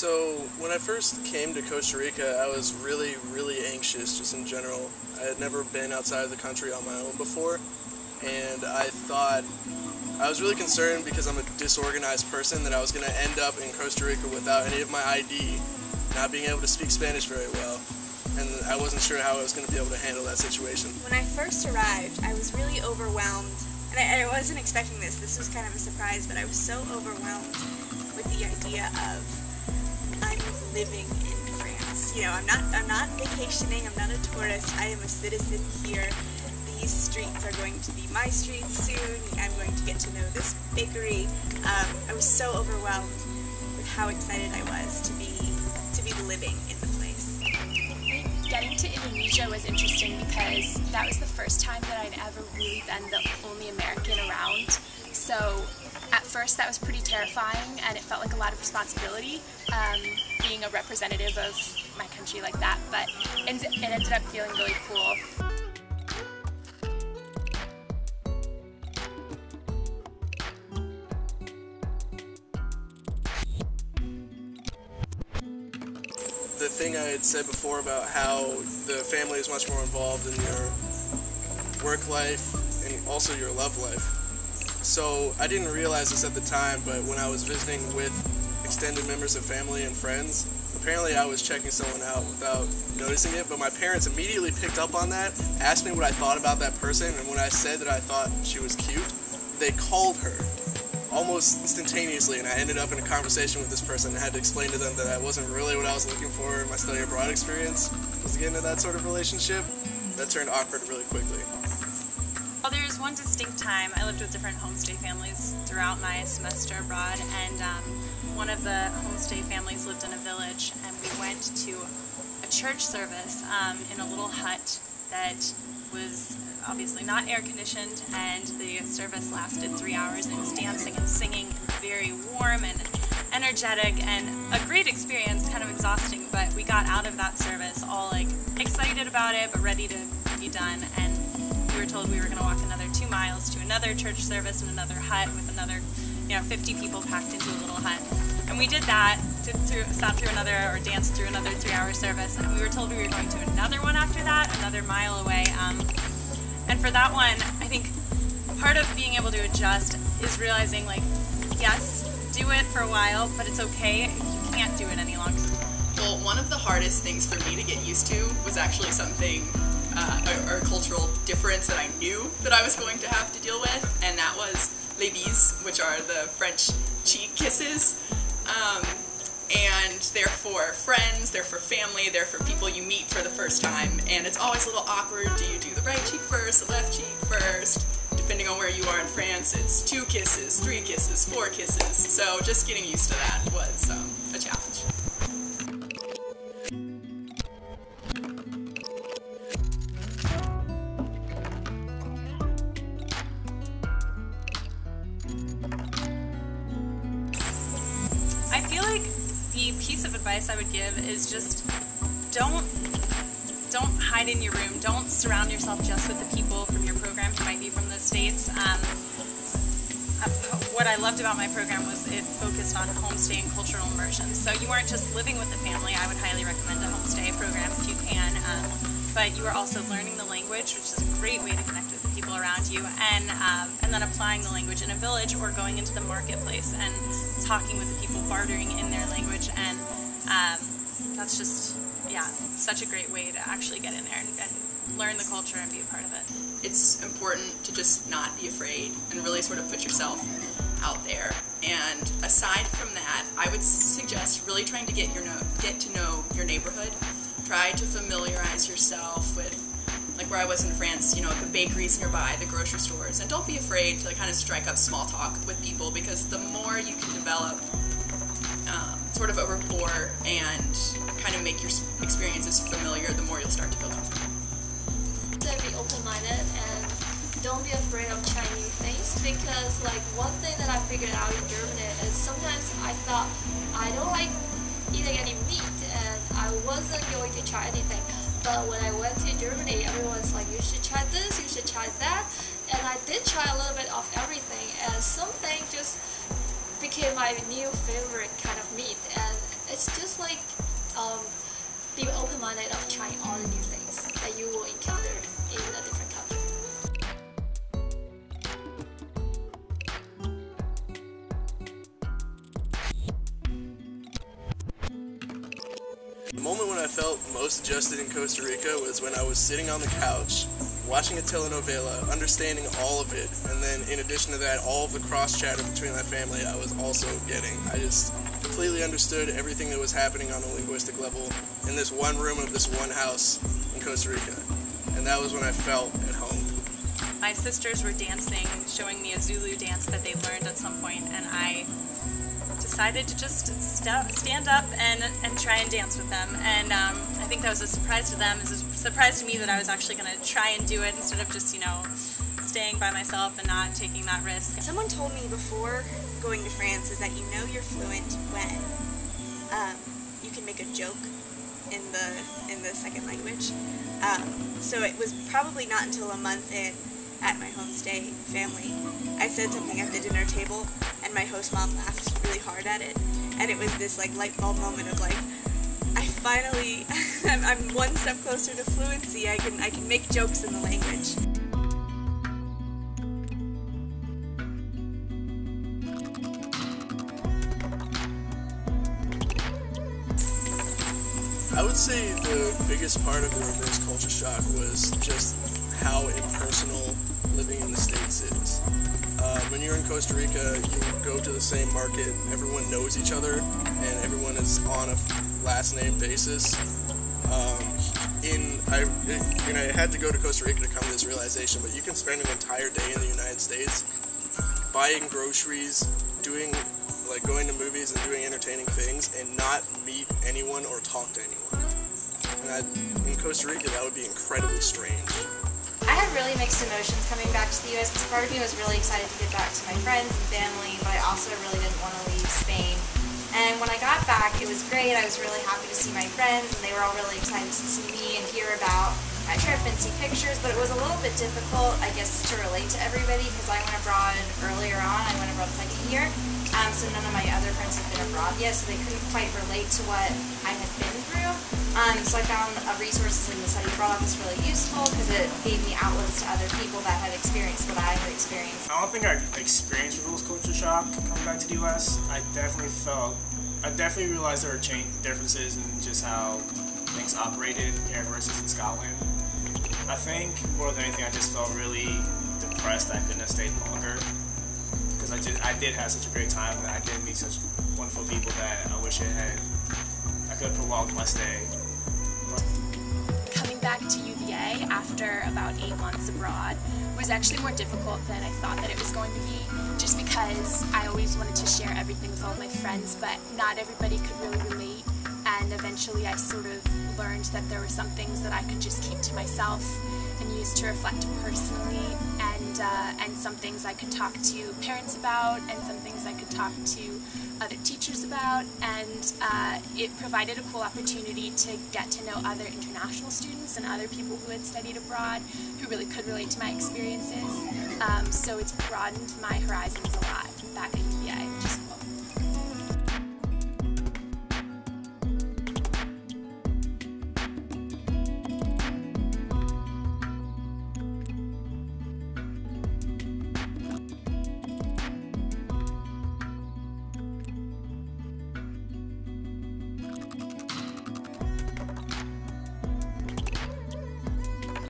So when I first came to Costa Rica, I was really anxious just in general. I had never been outside of the country on my own before, and I was really concerned because I'm a disorganized person that I was going to end up in Costa Rica without any of my ID, not being able to speak Spanish very well, and I wasn't sure how I was going to be able to handle that situation. When I first arrived, I was really overwhelmed, and I wasn't expecting this. This was kind of a surprise, but I was so overwhelmed with the idea of I'm living in France. You know, I'm not vacationing, I'm not a tourist, I am a citizen here. These streets are going to be my streets soon. I'm going to get to know this bakery. I was so overwhelmed with how excited I was to be living in the place. Getting to Indonesia was interesting because that was the first time that I'd ever really been the only American around. So at first that was pretty terrifying and it felt like a lot of responsibility being a representative of my country like that, but it ended up feeling really cool. The thing I had said before about how the family is much more involved in your work life and also your love life. So I didn't realize this at the time, but when I was visiting with extended members of family and friends, apparently I was checking someone out without noticing it, but my parents immediately picked up on that, asked me what I thought about that person, and when I said that I thought she was cute, they called her almost instantaneously, and I ended up in a conversation with this person and had to explain to them that that wasn't really what I was looking for in my study abroad experience, was to get into that sort of relationship. That turned awkward really quickly. Well, there's one distinct time. I lived with different homestay families throughout my semester abroad, and one of the homestay families lived in a village, and we went to a church service in a little hut that was obviously not air conditioned, and the service lasted 3 hours, and it was dancing and singing, very warm and energetic, and a great experience, kind of exhausting, but we got out of that service all like excited about it but ready to be done, and we were told we were going to walk another 2 miles to another church service in another hut with another 50 people packed into a little hut. And we did that, sat through another, or danced through another 3-hour service, and we were told we were going to another one after that, another mile away. And for that one, I think part of being able to adjust is realizing, like, yes, do it for a while, but it's okay, you can't do it any longer. Well, one of the hardest things for me to get used to was actually something, a cultural difference that I knew that I was going to have to deal with, and that was les bises, which are the French cheek kisses. And they're for friends, they're for family, they're for people you meet for the first time, and it's always a little awkward. Do you do the right cheek first, the left cheek first? Depending on where you are in France, it's 2 kisses, 3 kisses, 4 kisses, so just getting used to that was a challenge. I feel like the piece of advice I would give is just don't hide in your room. Don't surround yourself just with the people from your program who might be from the States. What I loved about my program was it focused on homestay and cultural immersion. So you weren't just living with the family. I would highly recommend a homestay program if you can. But you were also learning the language, which is a great way to connect with the people around you, and then applying the language in a village or going into the marketplace and talking with the people, bartering in their language, and that's just, yeah, such a great way to actually get in there and learn the culture and be a part of it. It's important to just not be afraid and really sort of put yourself out there. And aside from that, I would suggest really trying to get to know your neighborhood. Try to familiarize yourself with, like where I was in France, the bakeries nearby, the grocery stores, and don't be afraid to kind of strike up small talk with people, because the more you can develop sort of a rapport and kind of make your experiences familiar, the more you'll start to feel comfortable. So be open-minded and don't be afraid of trying new things, because like one thing that I figured out in Germany is sometimes I thought I don't like eating any meat and I wasn't going to try anything. But when I went to Germany, everyone's like, you should try this, you should try that. And I did try a little bit of everything, and something just became my new favorite kind of meat. And it's just be open-minded of trying all the new things that you will encounter in a different country. The moment when I felt most adjusted in Costa Rica was when I was sitting on the couch, watching a telenovela, understanding all of it, and then in addition to that, all of the cross-chatter between my family I was also getting. I just completely understood everything that was happening on a linguistic level in this one room of this one house in Costa Rica. And that was when I felt at home. My sisters were dancing, showing me a Zulu dance that they learned at some point, and I decided to just stand up and try and dance with them. And I think that was a surprise to them. It was a surprise to me that I was actually going to try and do it instead of just, staying by myself and not taking that risk. Someone told me before going to France is that you know you're fluent when you can make a joke in the second language. So it was probably not until a month in at my homestay family I said something at the dinner table, and my host mom laughed really hard at it, and it was this like light bulb moment of like, I finally I'm one step closer to fluency. I can make jokes in the language. I would say the biggest part of the reverse culture shock was just how impersonal living in the States is. When you're in Costa Rica, you go to the same market, everyone knows each other, and everyone is on a last name basis. I had to go to Costa Rica to come to this realization, but you can spend an entire day in the United States buying groceries, going to movies and doing entertaining things, and not meet anyone or talk to anyone. And in Costa Rica, that would be incredibly strange. I had really mixed emotions coming back to the U.S. because part of me was really excited to get back to my friends and family, but I also really didn't want to leave Spain. And when I got back, it was great. I was really happy to see my friends, and they were all really excited to see me and hear about my trip and see pictures, but it was a little bit difficult, I guess, to relate to everybody because I went abroad earlier on. I went abroad second year, so none of my other friends had been abroad yet, so they couldn't quite relate to what I had been through. So I found resources in the study abroad was really useful because it gave me outlets to other people that had experienced what I had experienced. I don't think I experienced reverse culture shock coming back to the U.S. I definitely realized there were differences in just how things operated here versus in Scotland. I think more than anything, I just felt really depressed that I couldn't have stayed longer because I did have such a great time and I did meet such wonderful people that I wish I could have prolonged my stay. Coming back to UVA after about 8 months abroad was actually more difficult than I thought that it was going to be, just because I always wanted to share everything with all my friends, but not everybody could really relate, and eventually I sort of learned that there were some things that I could just keep to myself and use to reflect personally, and some things I could talk to parents about, and some things I could talk to other teachers about, and it provided a cool opportunity to get to know other international students and other people who had studied abroad who really could relate to my experiences. So it's broadened my horizons a lot back at UVA.